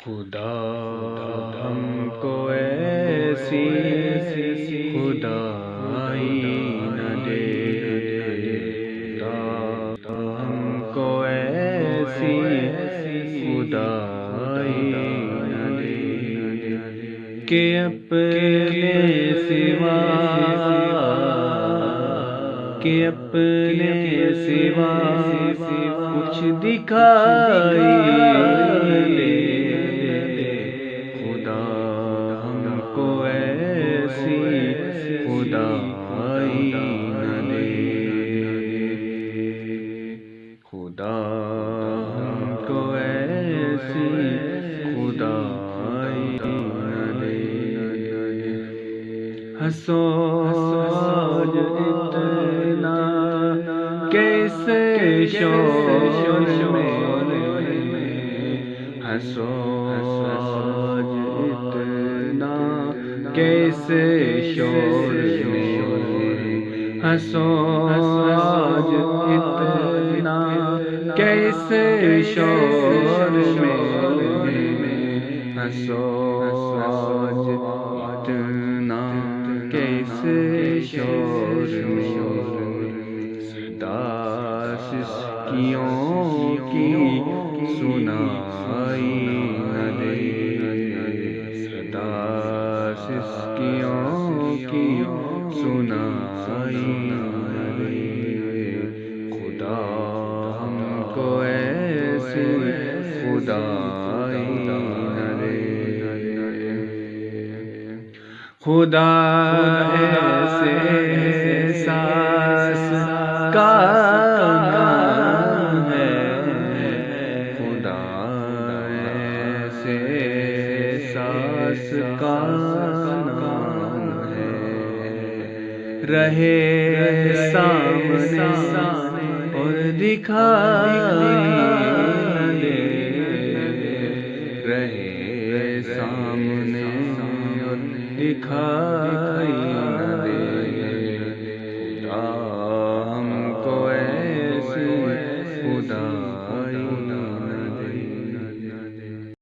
خدا ہم کو ایسی خدائی نہ دے، خدا ہم کو ایسی خدائی نہ دے کہ اپنے سوا کچھ دکھائی دے۔ خدا ہم کو ایسی خدائی نہ دے، خدا ہم کو ایسی خدائی نہ دے۔ حسود اتنا کیسے شور میں، حسود اتنا کیسے شور میں، حسود اتنا کیسے شور میں، حسود اتنا کیسے شور میں، صدا سسکیوں کی سنائی نہ دے، صدا سسکیوں کی سنائی نہ دے۔ خدا ہم کو ایسی خدائی نہ دے، خدا ایسے احساس کا نام ہے، خدا ایسے احساس کا نام ہے، رہے سامنے اور دکھائی نہ دے، رہے سامنے اور دکھائی